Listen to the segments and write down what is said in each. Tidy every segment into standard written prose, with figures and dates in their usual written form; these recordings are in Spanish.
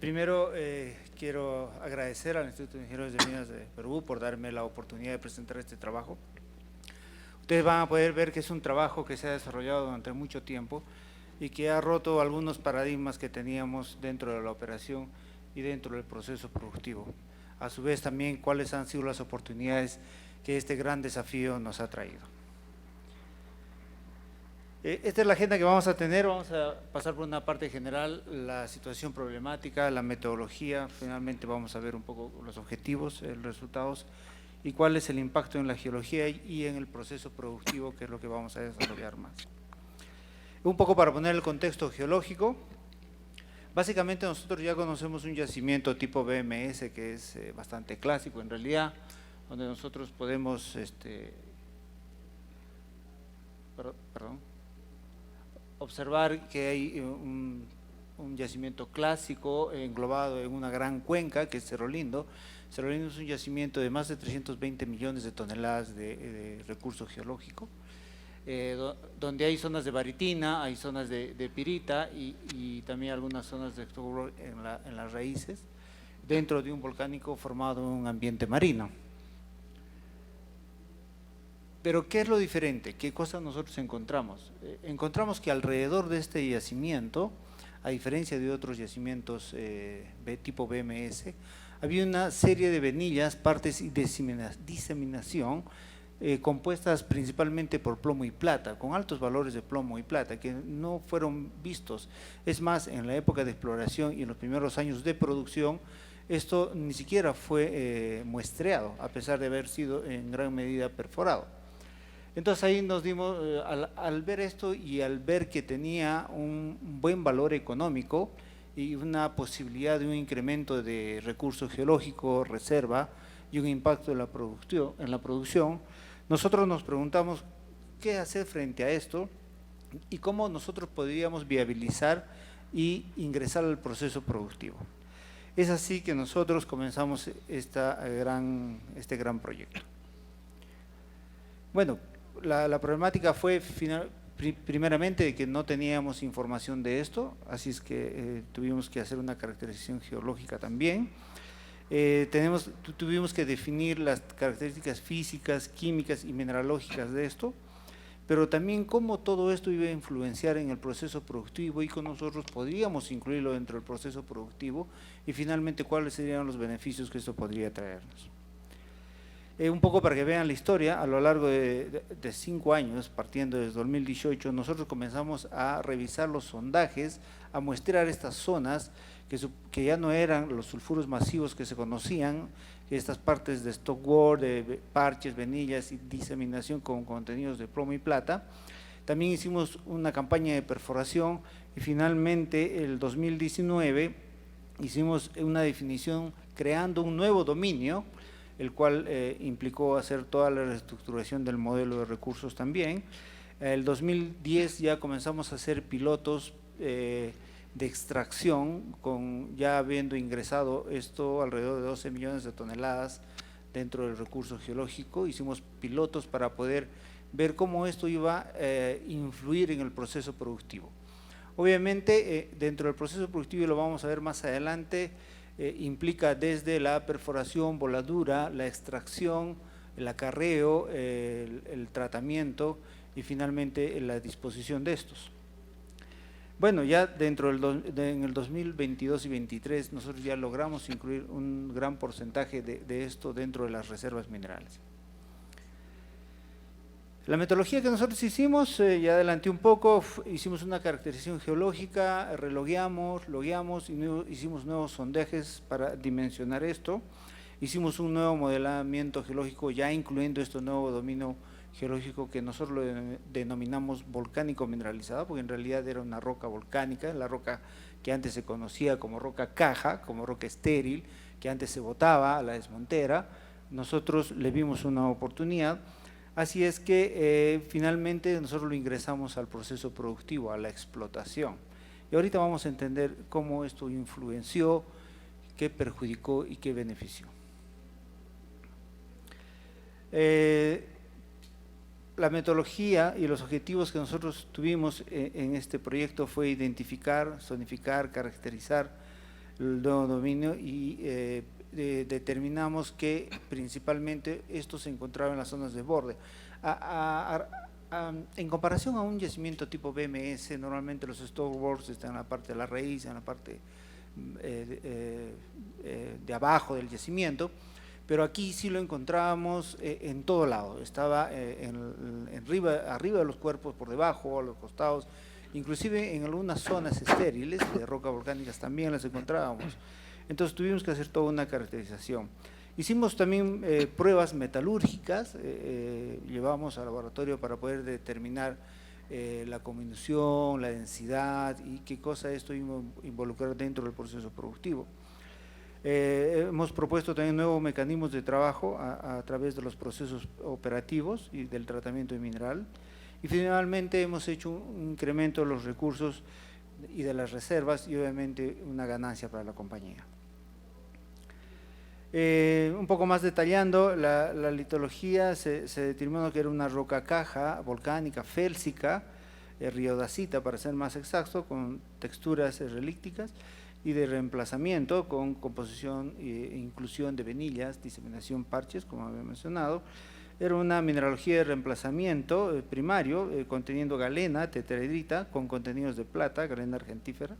Primero, quiero agradecer al Instituto de Ingenieros de Minas de Perú por darme la oportunidad de presentar este trabajo. Ustedes van a poder ver que es un trabajo que se ha desarrollado durante mucho tiempo y que ha roto algunos paradigmas que teníamos dentro de la operación y dentro del proceso productivo. A su vez también cuáles han sido las oportunidades que este gran desafío nos ha traído. Esta es la agenda que vamos a tener. Vamos a pasar por una parte general, la situación problemática, la metodología. Finalmente vamos a ver un poco los objetivos, los resultados y cuál es el impacto en la geología y en el proceso productivo, que es lo que vamos a desarrollar más. Un poco para poner el contexto geológico. Básicamente nosotros ya conocemos un yacimiento tipo BMS que es bastante clásico en realidad, donde nosotros podemos observar que hay un yacimiento clásico englobado en una gran cuenca que es Cerro Lindo. Cerro Lindo es un yacimiento de más de 320 millones de toneladas de recurso geológico, donde hay zonas de baritina, hay zonas de pirita y también algunas zonas de en las raíces, dentro de un volcánico formado en un ambiente marino. Pero ¿qué es lo diferente? ¿Qué cosas nosotros encontramos? Encontramos que alrededor de este yacimiento, a diferencia de otros yacimientos tipo BMS, había una serie de venillas, partes y diseminación compuestas principalmente por plomo y plata, con altos valores de plomo y plata, que no fueron vistos. Es más, en la época de exploración y en los primeros años de producción, esto ni siquiera fue muestreado, a pesar de haber sido en gran medida perforado. Entonces ahí nos dimos, al ver esto y al ver que tenía un buen valor económico y una posibilidad de un incremento de recurso geológico, reserva y un impacto en la producción, nosotros nos preguntamos qué hacer frente a esto y cómo nosotros podríamos viabilizar y ingresar al proceso productivo. Es así que nosotros comenzamos este gran proyecto. Bueno, la problemática fue primeramente que no teníamos información de esto, así es que tuvimos que hacer una caracterización geológica también. Tuvimos que definir las características físicas, químicas y mineralógicas de esto, pero también cómo todo esto iba a influenciar en el proceso productivo y cómo nosotros podríamos incluirlo dentro del proceso productivo y finalmente cuáles serían los beneficios que esto podría traernos. Un poco para que vean la historia, a lo largo de 5 años, partiendo desde 2018, nosotros comenzamos a revisar los sondajes, a muestrear estas zonas que ya no eran los sulfuros masivos que se conocían, estas partes de stockwork, de parches, venillas y diseminación con contenidos de plomo y plata. También hicimos una campaña de perforación y finalmente el 2019 hicimos una definición creando un nuevo dominio, el cual implicó hacer toda la reestructuración del modelo de recursos también. El 2010 ya comenzamos a hacer pilotos de extracción, ya habiendo ingresado esto alrededor de 12 millones de toneladas dentro del recurso geológico. Hicimos pilotos para poder ver cómo esto iba a influir en el proceso productivo. Obviamente, dentro del proceso productivo, y lo vamos a ver más adelante, implica desde la perforación, voladura, la extracción, el acarreo, el tratamiento y finalmente la disposición de estos. Bueno, ya en el 2022 y 2023 nosotros ya logramos incluir un gran porcentaje de esto dentro de las reservas minerales. La metodología que nosotros hicimos, ya adelanté un poco, hicimos una caracterización geológica, logueamos y hicimos nuevos sondajes para dimensionar esto. Hicimos un nuevo modelamiento geológico ya incluyendo este nuevo dominio geológico que nosotros lo denominamos volcánico mineralizado, porque en realidad era una roca volcánica, la roca que antes se conocía como roca caja, como roca estéril, que antes se botaba a la desmontera. Nosotros le vimos una oportunidad. Así es que finalmente nosotros lo ingresamos al proceso productivo, a la explotación. Y ahorita vamos a entender cómo esto influenció, qué perjudicó y qué benefició. La metodología y los objetivos que nosotros tuvimos en este proyecto fue identificar, zonificar, caracterizar el nuevo dominio y determinamos que principalmente esto se encontraba en las zonas de borde. En comparación a un yacimiento tipo BMS, normalmente los stockworks están en la parte de la raíz, en la parte de abajo del yacimiento, pero aquí sí lo encontrábamos en todo lado, estaba arriba de los cuerpos, por debajo, a los costados, inclusive en algunas zonas estériles de rocas volcánicas también las encontrábamos. Entonces tuvimos que hacer toda una caracterización. Hicimos también pruebas metalúrgicas, llevamos al laboratorio para poder determinar la combinación, la densidad y qué cosa esto iba a involucrar dentro del proceso productivo. Hemos propuesto también nuevos mecanismos de trabajo a través de los procesos operativos y del tratamiento de mineral. Y finalmente hemos hecho un incremento de los recursos y de las reservas y obviamente una ganancia para la compañía. Un poco más detallando, la litología se determinó que era una roca caja volcánica, félsica, riodacita para ser más exacto, con texturas relícticas y de reemplazamiento con composición e inclusión de venillas, diseminación parches, como había mencionado. Era una mineralogía de reemplazamiento primario, conteniendo galena, tetraedrita, con contenidos de plata, galena argentífera.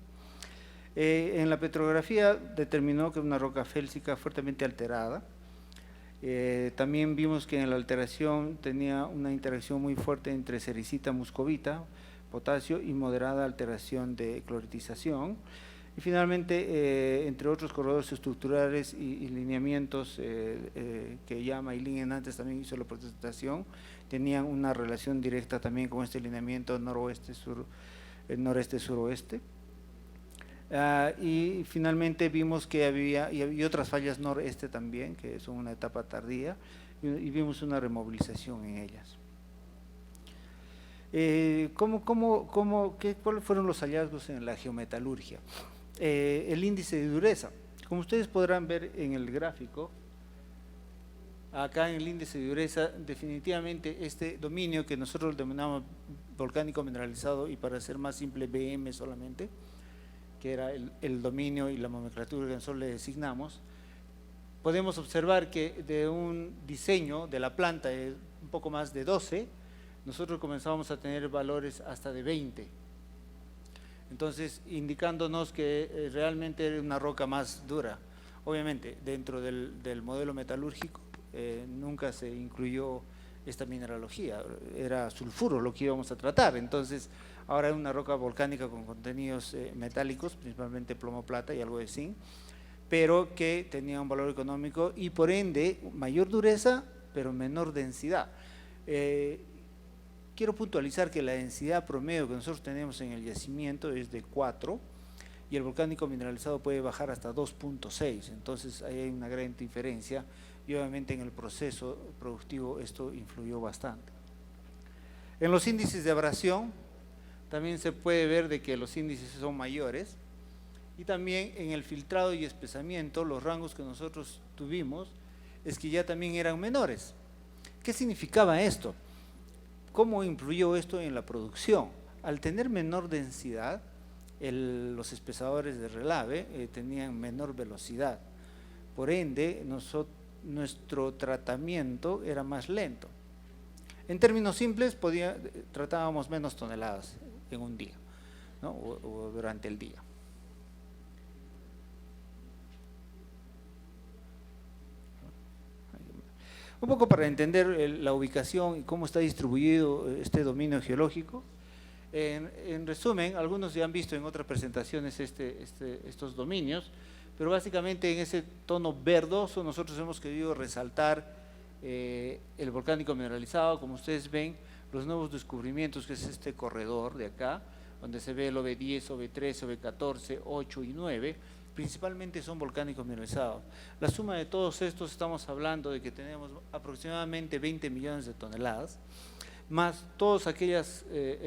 En la petrografía determinó que era una roca félsica fuertemente alterada. También vimos que en la alteración tenía una interacción muy fuerte entre sericita muscovita, potasio y moderada alteración de cloritización. Y finalmente, entre otros corredores estructurales y lineamientos que ya Maylin antes también hizo la presentación, tenían una relación directa también con este lineamiento noreste-suroeste. Y finalmente vimos que había otras fallas noreste también, que son una etapa tardía, y vimos una removilización en ellas. ¿Cuáles fueron los hallazgos en la geometalurgia? El índice de dureza. Como ustedes podrán ver en el gráfico, acá en el índice de dureza, definitivamente este dominio que nosotros denominamos volcánico mineralizado y para ser más simple BM solamente, que era el dominio y la nomenclatura que nosotros le designamos, podemos observar que de un diseño de la planta de un poco más de 12, nosotros comenzamos a tener valores hasta de 20. Entonces, indicándonos que realmente era una roca más dura. Obviamente, dentro del modelo metalúrgico nunca se incluyó esta mineralogía, era sulfuro lo que íbamos a tratar. Entonces, ahora es una roca volcánica con contenidos metálicos, principalmente plomo, plata y algo de zinc, pero que tenía un valor económico y por ende mayor dureza, pero menor densidad. Quiero puntualizar que la densidad promedio que nosotros tenemos en el yacimiento es de 4 y el volcánico mineralizado puede bajar hasta 2.6, entonces ahí hay una gran diferencia y obviamente en el proceso productivo esto influyó bastante. En los índices de abrasión también se puede ver de que los índices son mayores y también en el filtrado y espesamiento los rangos que nosotros tuvimos es que ya también eran menores. ¿Qué significaba esto? ¿Cómo influyó esto en la producción? Al tener menor densidad, los espesadores de relave tenían menor velocidad, por ende nuestro tratamiento era más lento. En términos simples, tratábamos menos toneladas en un día, ¿no? o durante el día. Un poco para entender la ubicación y cómo está distribuido este dominio geológico. En resumen, algunos ya han visto en otras presentaciones estos dominios, pero básicamente en ese tono verdoso nosotros hemos querido resaltar el volcánico mineralizado, como ustedes ven, los nuevos descubrimientos, que es este corredor de acá, donde se ve el OB10, OB13, OB14, 8 y 9, principalmente son volcánicos mineralizados. La suma de todos estos, estamos hablando de que tenemos aproximadamente 20 millones de toneladas, más todos aquellos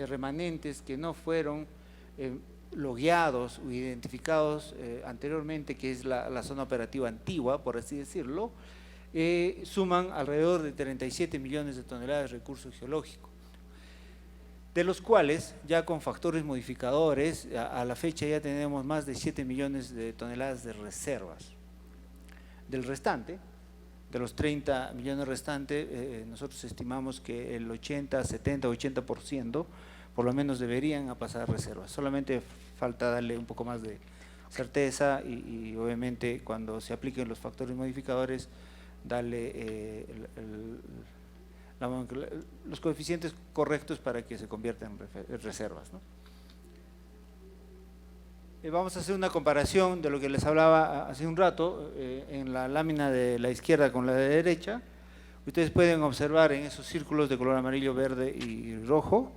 remanentes que no fueron logueados o identificados anteriormente, que es la zona operativa antigua, por así decirlo, suman alrededor de 37 millones de toneladas de recursos geológicos. de los cuales ya con factores modificadores, a la fecha ya tenemos más de 7 millones de toneladas de reservas. Del restante, de los 30 millones restantes, nosotros estimamos que el 80, 70, 80% por lo menos deberían pasar a reservas. Solamente falta darle un poco más de certeza y obviamente cuando se apliquen los factores modificadores, darle los coeficientes correctos para que se conviertan en reservas, ¿no? Vamos a hacer una comparación de lo que les hablaba hace un rato, en la lámina de la izquierda con la de la derecha. Ustedes pueden observar en esos círculos de color amarillo, verde y rojo,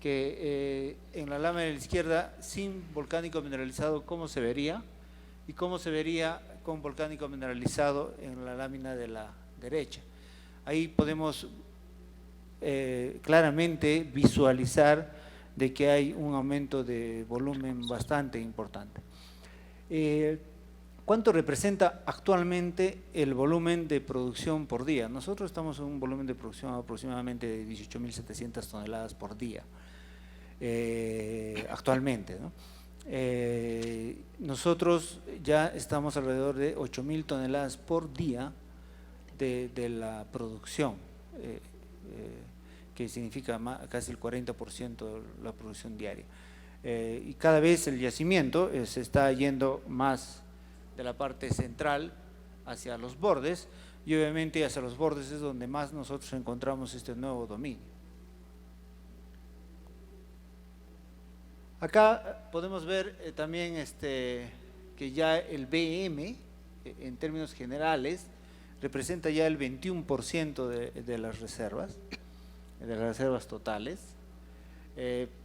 que en la lámina de la izquierda, sin volcánico mineralizado, cómo se vería, y cómo se vería con volcánico mineralizado en la lámina de la derecha. Ahí podemos claramente visualizar de que hay un aumento de volumen bastante importante. ¿Cuánto representa actualmente el volumen de producción por día? Nosotros estamos en un volumen de producción aproximadamente de 18.700 toneladas por día, actualmente, ¿no? Nosotros ya estamos alrededor de 8.000 toneladas por día de la producción, que significa casi el 40% de la producción diaria. Y cada vez el yacimiento se está yendo más de la parte central hacia los bordes, y obviamente hacia los bordes es donde más nosotros encontramos este nuevo dominio. Acá podemos ver también que ya el BM, en términos generales, representa ya el 21% de las reservas totales.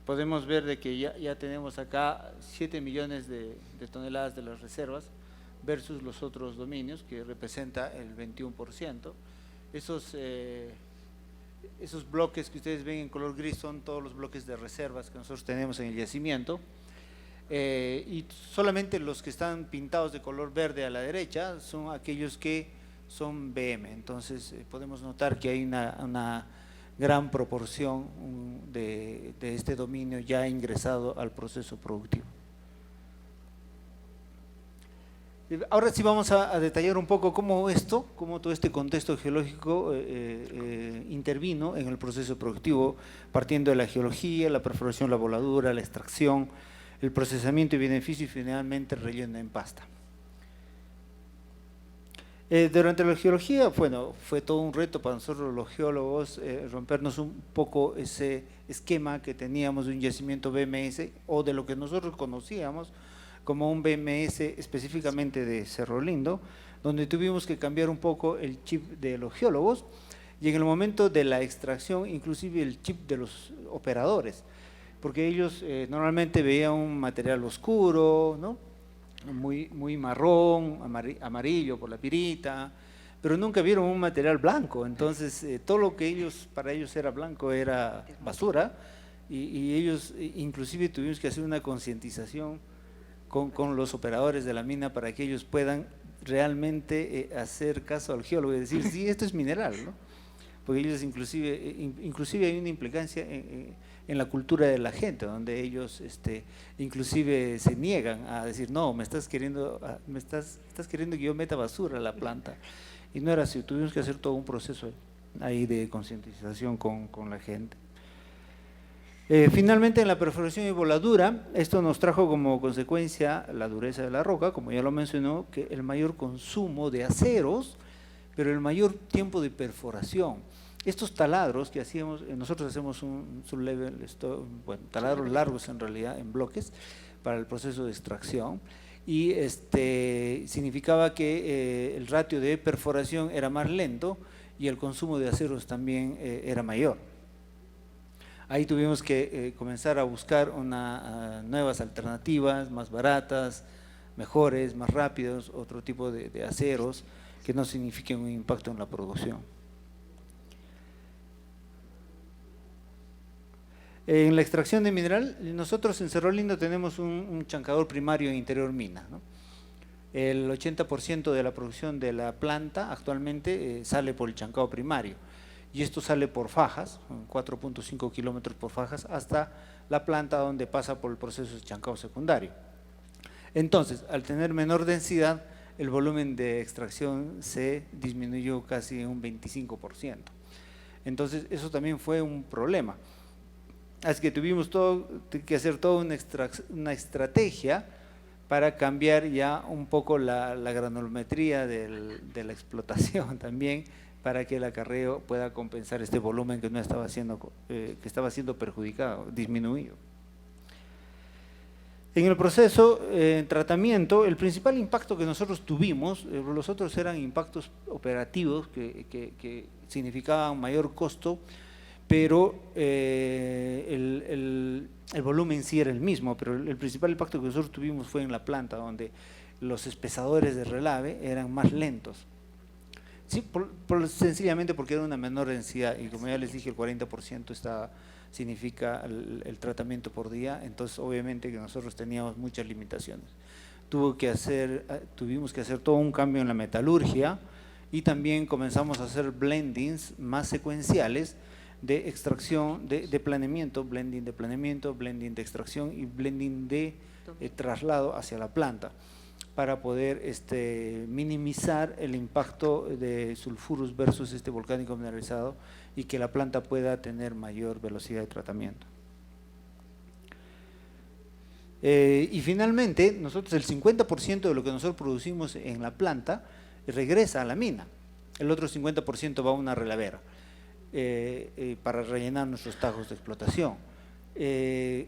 Podemos ver de que ya tenemos acá 7 millones de toneladas de las reservas versus los otros dominios, que representa el 21%. Esos bloques que ustedes ven en color gris son todos los bloques de reservas que nosotros tenemos en el yacimiento, y solamente los que están pintados de color verde a la derecha son aquellos que son BM. Entonces podemos notar que hay una gran proporción de este dominio ya ingresado al proceso productivo. Ahora sí vamos a detallar un poco cómo todo este contexto geológico intervino en el proceso productivo, partiendo de la geología, la perforación, la voladura, la extracción, el procesamiento y beneficio, y finalmente el relleno en pasta. Durante la geología, bueno, fue todo un reto para nosotros los geólogos rompernos un poco ese esquema que teníamos de un yacimiento BMS, o de lo que nosotros conocíamos como un BMS específicamente de Cerro Lindo, donde tuvimos que cambiar un poco el chip de los geólogos, y en el momento de la extracción inclusive el chip de los operadores, porque ellos normalmente veían un material oscuro, ¿no? muy marrón, amarillo por la pirita, pero nunca vieron un material blanco. Entonces todo lo que para ellos era blanco era basura, y ellos inclusive tuvimos que hacer una concientización con los operadores de la mina para que ellos puedan realmente hacer caso al geólogo y decir, sí, esto es mineral, ¿no? Porque ellos inclusive hay una implicancia en la cultura de la gente, donde ellos inclusive se niegan a decir, no, estás queriendo que yo meta basura a la planta, y no era así. Tuvimos que hacer todo un proceso ahí de concientización con la gente. Finalmente, en la perforación y voladura, esto nos trajo como consecuencia la dureza de la roca, como ya lo mencionó, que el mayor consumo de aceros, pero el mayor tiempo de perforación. Estos taladros que hacíamos, nosotros hacemos un sublevel, bueno, taladros largos en realidad, en bloques, para el proceso de extracción, y significaba que el ratio de perforación era más lento y el consumo de aceros también era mayor. Ahí tuvimos que comenzar a buscar nuevas alternativas, más baratas, mejores, más rápidos, otro tipo de aceros que no signifiquen un impacto en la producción. En la extracción de mineral, nosotros en Cerro Lindo tenemos un chancador primario en interior mina, ¿no? El 80% de la producción de la planta actualmente sale por el chancado primario, y esto sale por fajas, 4.5 kilómetros por fajas, hasta la planta donde pasa por el proceso de chancado secundario. Entonces, al tener menor densidad, el volumen de extracción se disminuyó casi un 25%. Entonces, eso también fue un problema. Así que tuvimos que hacer toda una estrategia para cambiar ya un poco la granulometría de la explotación también, para que el acarreo pueda compensar este volumen que no estaba siendo, que estaba siendo perjudicado, disminuido. En el proceso en tratamiento, el principal impacto que nosotros tuvimos, los otros eran impactos operativos que significaban mayor costo, pero el volumen sí era el mismo, pero el principal impacto que nosotros tuvimos fue en la planta, donde los espesadores de relave eran más lentos. Sí, sencillamente porque era una menor densidad, y como ya les dije, el 40% significa el tratamiento por día, entonces obviamente que nosotros teníamos muchas limitaciones. Tuvimos que hacer todo un cambio en la metalurgia, y también comenzamos a hacer blendings más secuenciales de extracción, de planeamiento, blending de planeamiento, blending de extracción y blending de traslado hacia la planta, para poder minimizar el impacto de sulfurus versus este volcánico mineralizado y que la planta pueda tener mayor velocidad de tratamiento. Y finalmente, nosotros el 50% de lo que nosotros producimos en la planta regresa a la mina, el otro 50% va a una relavera para rellenar nuestros tajos de explotación.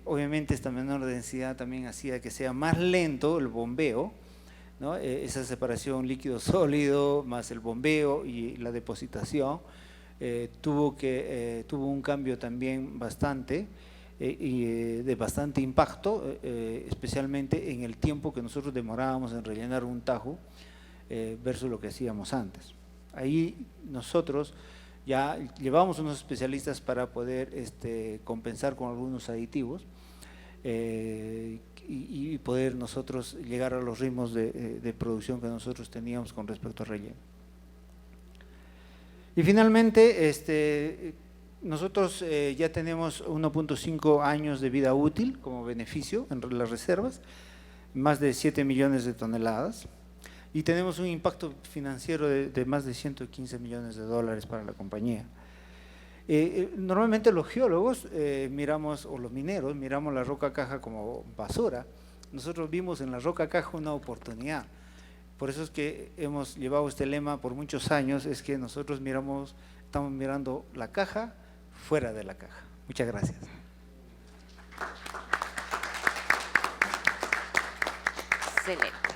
Obviamente esta menor densidad también hacía que sea más lento el bombeo, ¿no? Esa separación líquido-sólido más el bombeo y la depositación tuvo un cambio también bastante de bastante impacto, especialmente en el tiempo que nosotros demorábamos en rellenar un tajo versus lo que hacíamos antes. Ahí nosotros ya llevamos unos especialistas para poder compensar con algunos aditivos y poder nosotros llegar a los ritmos de producción que nosotros teníamos con respecto al relleno. Y finalmente, nosotros ya tenemos 1.5 años de vida útil como beneficio en las reservas, más de 7 millones de toneladas, y tenemos un impacto financiero de más de 115 millones de dólares para la compañía. Normalmente los geólogos miramos, o los mineros, miramos la roca caja como basura. Nosotros vimos en la roca caja una oportunidad. Por eso es que hemos llevado este lema por muchos años, es que nosotros estamos mirando la caja fuera de la caja. Muchas gracias. Excelente.